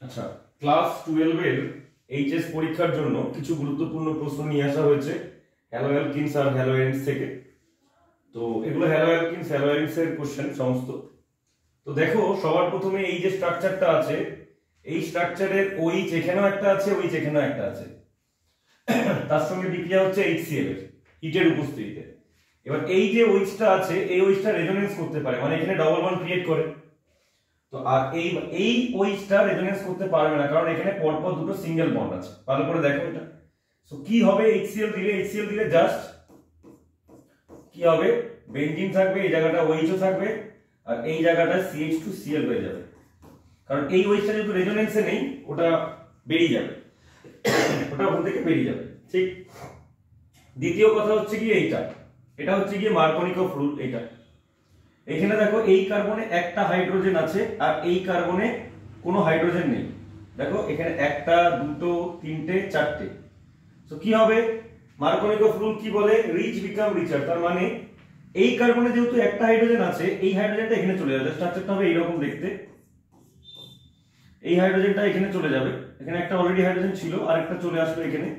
আচ্ছা, ক্লাস 12 এর এইচএস পরীক্ষার জন্য কিছু গুরুত্বপূর্ণ প্রশ্ন নিয়ে আসা হয়েছে হ্যালোঅ্যালকিনস আর হ্যালোএরিনস থেকে। তো এগুলো হ্যালোঅ্যালকিনস হ্যালোএরিনস এর কোশ্চেন সমস্ত। তো দেখো, সবার প্রথমে এই যে স্ট্রাকচারটা আছে, এই স্ট্রাকচারের OH এখানেও একটা আছে, OH এখানেও একটা আছে, তার সঙ্গে বিক্রিয়া হচ্ছে HCl এর হিটের উপস্থিতিতে। এবার এই যে OH-টা আছে, এই OH-টা রেজোনেন্স করতে পারে, মানে এখানে ডবল বন্ড ক্রিয়েট করে। তো আর এই OH-টা রেজোনেন্স করতে পারবে না, কারণ এখানে পরপর দুটো সিঙ্গেল বন্ড আছে। ভালো করে দেখো এটা। সো কি হবে, HCl দিলে জাস্ট কি হবে, বেনজিন থাকবে, এই জায়গাটা OH ও থাকবে, আর এই জায়গাটা CH2Cl হয়ে যাবে, কারণ এই OH-টা যেহেতু রেজোনেন্সে নেই, ওটা বেরিয়ে যাবে, ওটা ওখান থেকে বেরিয়ে যাবে। ঠিক। দ্বিতীয় কথা হচ্ছে কি এটা হচ্ছে গিয়ে মার্কোনিকফ রুল। এখানে দেখো, এই কার্বনে একটা হাইড্রোজেন আছে আর এই কার্বনে কোনো হাইড্রোজেন নেই। দেখো এখানে একটা, দুটো, তিনটে, চারটে। তো কি হবে, মার্কোনিকফ রুল কি বলে, রিচ বিকাম রিচার। তার মানে এই কার্বনে যেহেতু একটা হাইড্রোজেন আছে, এই হাইড্রোজেনটা এখানে চলে যাবে। স্ট্রাকচারটা হবে এইরকম দেখতে, এই হাইড্রোজেনটা এখানে চলে যাবে, এখানে একটা অলরেডি হাইড্রোজেন ছিল, আরেকটা চলে আসবে এখানে,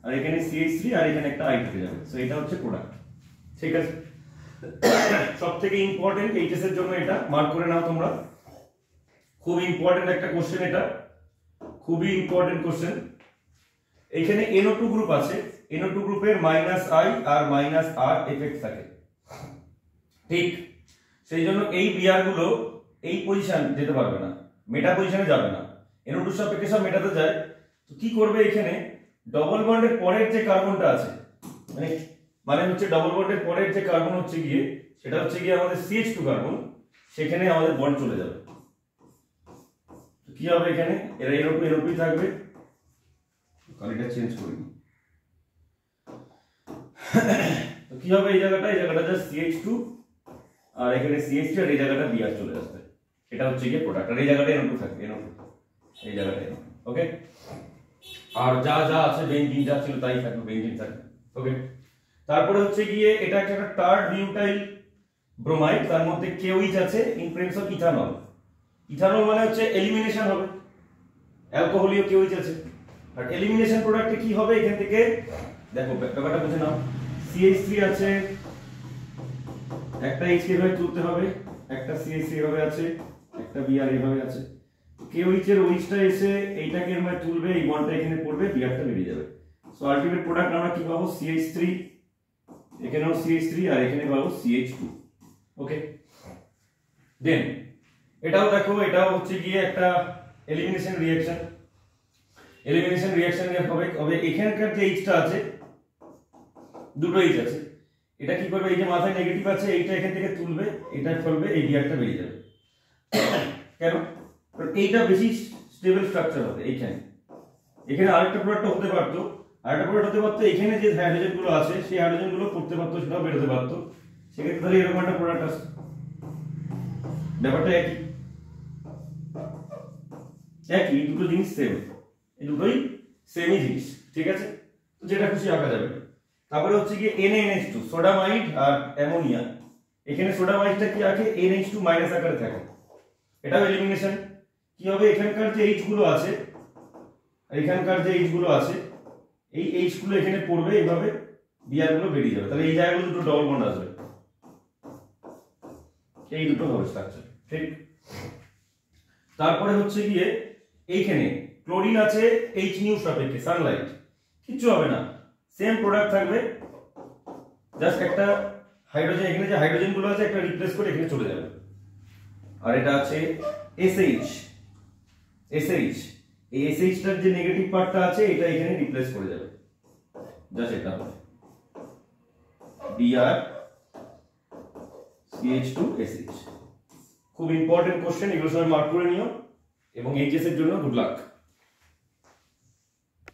আর এখানে CH3, আর এখানে একটা I থেকে যাবে। সো এটা হচ্ছে প্রোডাক্ট। ঠিক আছে, সবথেকে ইম্পর্টেন্ট এইচএস এর জন্য এটা মার্ক করে নাও তোমরা। খুব ইম্পর্টেন্ট একটা কোশ্চেন, এটা খুবই ইম্পর্টেন্ট কোশ্চেন। এখানে NO2 গ্রুপ আছে, NO2 গ্রুপের -I আর -R এফেক্ট থাকে। ঠিক, সেই জন্য এই বিআর গুলো এই পজিশন যেতে পারবে না, মেটা পজিশনে যাবে না। NO2 সাপেক্ষে সব মেটাতে যায়। তো কি করবে, এখানে ডবল বন্ডের পরের যে কার্বনটা আছে, মানে হচ্ছে ডবল বন্ডের পরের যে কার্বন হচ্ছে গিয়ে, সেটা হচ্ছে গিয়ে আমাদের CH2 কার্বন, সেখানে আমাদের বন্ড চলে যাবে। কি হবে, এখানে এরা NO2 থাকবে। কালিটা চেঞ্জ করি। তো কি হবে, এই জায়গাটা জাস্ট CH2, আর এখানে CH3, আর এই জায়গাটা Br চলে আসবে। এটা হচ্ছে গিয়ে প্রোডাক্ট, আর এই জায়গাটা NO2 থাকবে, এই জায়গাটা। ওকে, আর যা যা আছে বেনজিন যা ছিল তাই থাকবে, বেনজিন থাকবে। ওকে, তারপরে হচ্ছে গিয়ে এটা একটা টার্ড বিউটাইল ব্রোমাইড, তার মধ্যে KOH আছে in presence of ethanol. Ethanol মানে হচ্ছে এলিমিনেশন হবে, অ্যালকোহলীয় KOH আছে। আর এলিমিনেশন প্রোডাক্টে কি হবে, এখান থেকে দেখো ব্যাপারটা বুঝে নাও। CH3 আছে, একটা H এভাবে তুলতে হবে, একটা CH3 এভাবে আছে, একটা Br এভাবে আছে। KOH এর OH-টা এসে এইটাকে এর মধ্যে তুলবে, এই বন্ডটা এখানে পড়বে, Br-টা বেরিয়ে যাবে। সো আলটিমেট প্রোডাক্ট আমরা কি পাবো, CH3, এখানেও CH3, আর এখানে পাবো CH2। ওকে, দেন এটাও দেখো, এটাও হচ্ছে গিয়ে একটা এলিমিনেশন রিঅ্যাকশন। এলিমিনেশন রিঅ্যাকশন হবে এখানকার যে H-টা আছে, দুটো H আছে, এটা কি করবে, এই যে মাথায় নেগেটিভ আছে, এইটা এখান থেকে তুলবে, এটা ফেলবে, এই Br-টা বেরিয়ে যাবে। কেন, কারণ এইটা বেশি স্টেবল স্ট্রাকচার হবে। এখানে আরেকটা প্রোডাক্ট হতে পারতো, এখানে যে হাইড্রোজেন গুলো আছে, সেই হাইড্রোজেন গুলো পড়তে পারতো, সেটাও বেরোতে পারতো। সেক্ষেত্রে তাহলে এরকম একটা প্রোডাক্ট আসতো। ব্যাপারটা একই, দুটো জিনিস সেম, এই দুটোই সেমই জিনিস। ঠিক আছে, তো যেটা খুশি আঁকা যাবে। তারপরে হচ্ছে গিয়ে NaNH2, সোডামাইড আর অ্যামোনিয়া। এখানে সোডামাইডটা কি আছে, NH2 মাইনাস আকারে থাকে, এটাও এলিমিনেশন। কি হবে, এখানকার যে H গুলো আছে, এই H গুলো এখানে পড়বে, এইভাবে Br গুলো বেরিয়ে যাবে। তাহলে এই জায়গাগুলো দুটো ডবল বন্ড আসবে, এই দুটো হবে স্ট্রাকচার। ঠিক, তারপরে হচ্ছে গিয়ে এইখানে ক্লোরিন আছে H নিউ সাপেক্ষে, সানলাইট, কিচ্ছু হবে না, সেম প্রোডাক্ট থাকবে, জাস্ট একটা হাইড্রোজেন, এখানে যে হাইড্রোজেন গুলো আছে একটা রিপ্লেস করে এখানে চলে যাবে। আর এটা আছে SH, এই SH-টার যে নেগেটিভ পার্টটা আছে, এটা এখানে রিপ্লেস করে যাবে, জাস্ট এটা হবে Br CH2 SH। খুব ইম্পর্টেন্ট কোশ্চেন, এগুলো সবাই মার্ক করে নিও, এবং এইচএস এর জন্য গুড লাক।